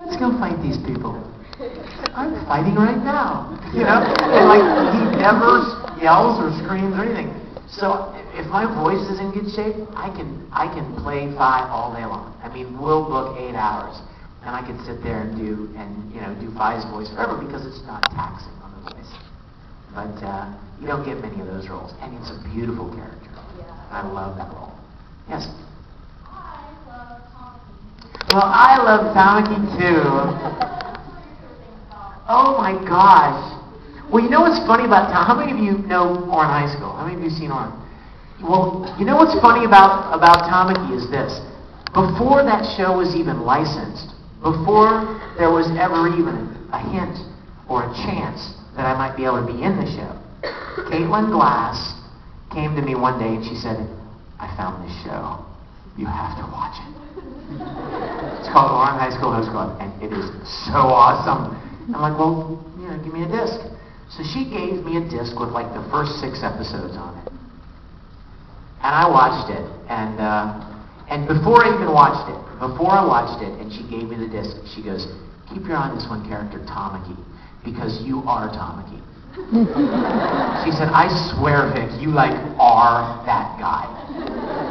let's go fight these people. I'm fighting right now. You know? And like, he never yells or screams or anything. So if my voice is in good shape, I can play Fi all day long. I mean, we'll book 8 hours, and I can sit there and do Fi's voice forever because it's not taxing on the voice. But you don't get many of those roles, and it's a beautiful character. Yeah. I love that role. Yes. I love Tamaki. Well, I love Tamaki too. Oh my gosh. Well, you know what's funny about how many of you know Ouran High School? How many of you have seen Ouran? Well, you know what's funny about Tamaki is this. Before that show was even licensed, before there was ever even a hint or a chance that I might be able to be in the show, Caitlin Glass came to me one day and she said, I found this show. You have to watch it. It's called Ouran High School Host Club, and it is so awesome. I'm like, well, give me a disc. So she gave me a disc with like the first 6 episodes on it. And I watched it, and before I even watched it, and she gave me the disc, she goes, keep your eye on this one character, Tamaki, because you are Tamaki. She said, I swear, Vic, you like are that guy.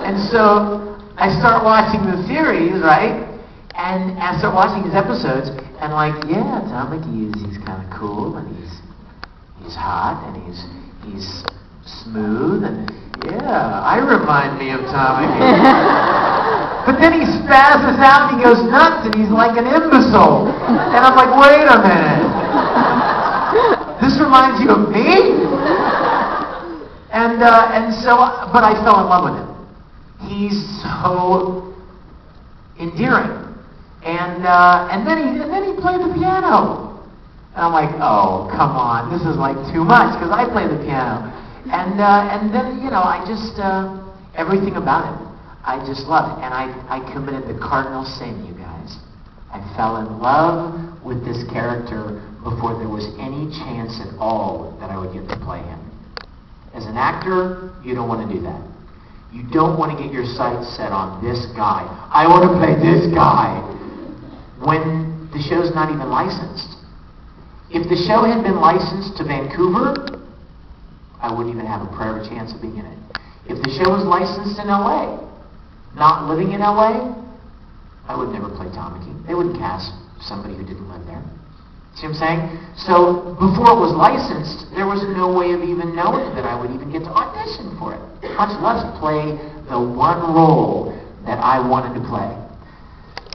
And so I start watching the series, right? And I start watching these episodes, and like, yeah, Tamaki he's kind of cool, and he's hot, and he's smooth, and yeah, I remind me of Tamaki. But then he spazzes out, and he goes nuts, and he's like an imbecile. And I'm like, wait a minute. This reminds you of me? And so, but I fell in love with him. He's so endearing. And then he played the piano. And I'm like, oh, come on, this is like too much, because I play the piano. And then, I just, everything about him, I just love it. And I committed the cardinal sin, you guys. I fell in love with this character before there was any chance at all that I would get to play him. As an actor, you don't want to do that. You don't want to get your sights set on this guy. I want to play this guy. When the show's not even licensed. If the show had been licensed to Vancouver, I wouldn't even have a prayer of a chance of being in it. If the show was licensed in LA, not living in LA, I would never play Tamaki. They wouldn't cast somebody who didn't live there. See what I'm saying? So before it was licensed, there was no way of even knowing that I would even get to audition for it. Much less play the one role that I wanted to play.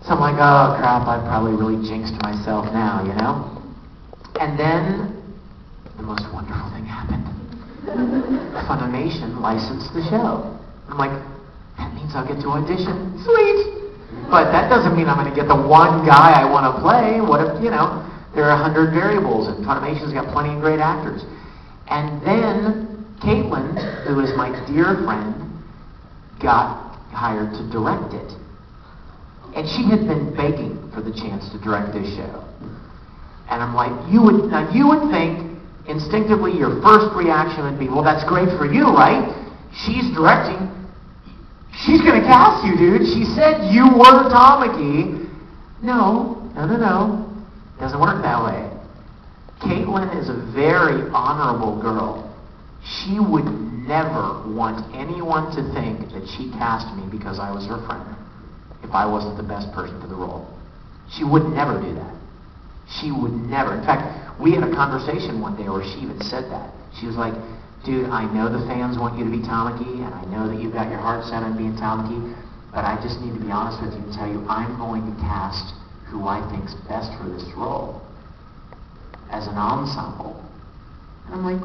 So I'm like, oh crap, I've probably really jinxed myself now, And then the most wonderful thing happened. Funimation licensed the show. I'm like, that means I'll get to audition. Sweet! But that doesn't mean I'm going to get the one guy I want to play. What if, there are 100 variables, and Funimation's got plenty of great actors. And then Caitlin, who is my dear friend, got hired to direct it. And she had been begging for the chance to direct this show. And I'm like, you would think instinctively your first reaction would be, well, that's great for you, right? She's directing. She's going to cast you, dude. She said you were Tamaki. No. Doesn't work that way. Caitlin is a very honorable girl. She would never want anyone to think that she cast me because I was her friend, if I wasn't the best person for the role. She would never do that. She would never. In fact, we had a conversation one day where she even said that. She was like, dude, I know the fans want you to be Tamaki, and I know that you've got your heart set on being Tamaki, but I just need to be honest with you and tell you I'm going to cast who I think's best for this role as an ensemble. And I'm like,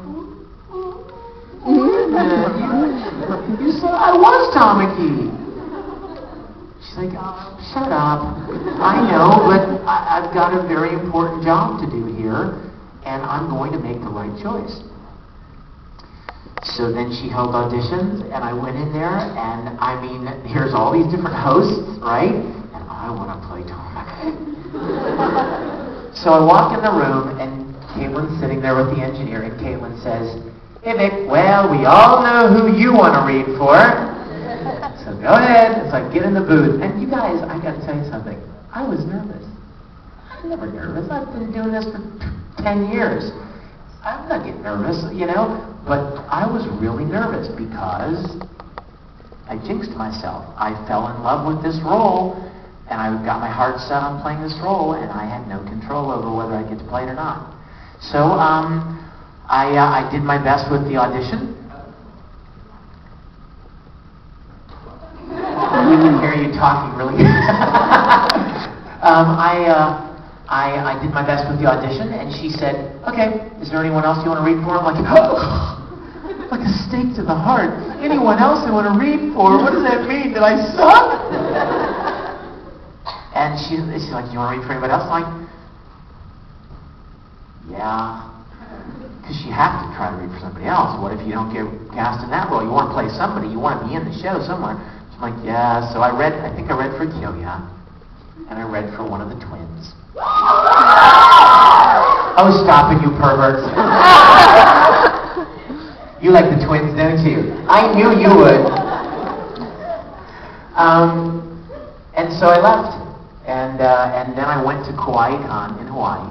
wait a minute, you said I was Tamaki. She's like, oh, shut up. I know, but I've got a very important job to do here, and I'm going to make the right choice. So then she held auditions, and I went in there, and I mean, here's all these different hosts, right? And I want to play Tamaki. So I walk in the room, and Caitlin's sitting there with the engineer, and Caitlin says, hey Vic, well, we all know who you want to read for. So go ahead. So I get in the booth, and you guys, I got to tell you something. I was nervous. I'm never nervous. I've been doing this for 10 years. I'm not getting nervous, you know? But I was really nervous because I jinxed myself. I fell in love with this role, and I got my heart set on playing this role, and I had no control over whether I get to play it or not. So I did my best with the audition. We can hear you talking really good. I did my best with the audition, and she said, okay, is there anyone else you want to read for? I'm like, oh, like a stake to the heart. Anyone else I want to read for? What does that mean? Did I suck? And she's like, you want to read for anybody else? I'm like, yeah. Because you have to try to read for somebody else. What if you don't get cast in that role? You want to play somebody. You want to be in the show somewhere. So I'm like, yeah. So I think I read for Kyoya, and I read for one of the twins. Oh, stop it, you perverts. You like the twins, don't you? I knew you would. And so I left. And then I went to Kauai-Con in Hawaii.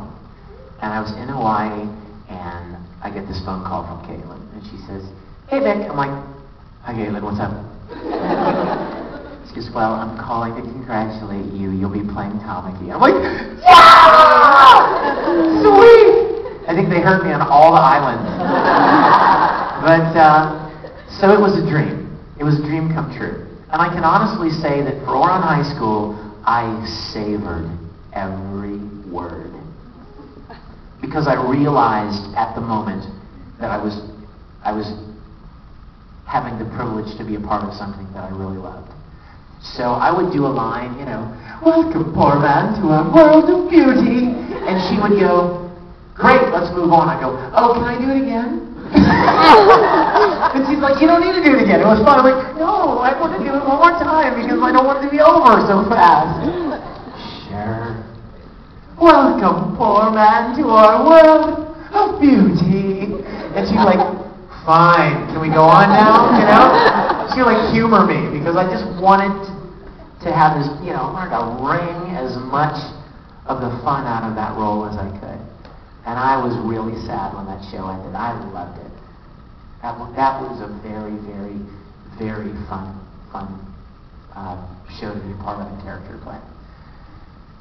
And I was in Hawaii, and I get this phone call from Caitlin. And she says, hey, Vic. I'm like, hi, Caitlin, what's up? She goes, well, I'm calling to congratulate you. You'll be playing Tamaki. I'm like, yeah! Sweet! I think they heard me on all the islands. But, so it was a dream. It was a dream come true. And I can honestly say that for Ouran High School, I savored every word. Because I realized at the moment that I was having the privilege to be a part of something that I really loved. So I would do a line, you know, welcome, poor man, to a world of beauty. And she would go, great, let's move on. I go, oh, can I do it again? And she's like, you don't need to do it again. It was fun. I'm like, no, I want to do it one more time because I don't want it to be over so fast. Sure. Welcome, poor man, to our world of beauty. And she's like, fine, can we go on now? You know? She would like humor me because I just wanted to have this, you know, I wanted to wring as much of the fun out of that role as I could. And I was really sad when that show ended. I loved it. That was a very, very, very fun show to be part of a character play.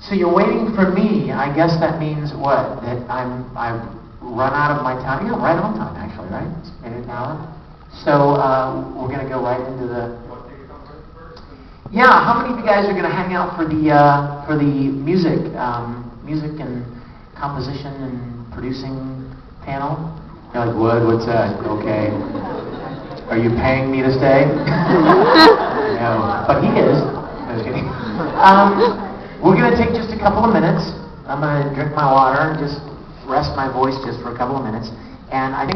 So you're waiting for me. I guess that means what? That I've run out of my time. Yeah, right on time actually, right? It's maybe an hour. So we're gonna go right into the. Yeah, how many of you guys are gonna hang out for the music and composition and producing panel? You're like, what? What's that? Okay. Are you paying me to stay? No, but he is. I was kidding. We're going to take just a couple of minutes. I'm going to drink my water and just rest my voice just for a couple of minutes. And I think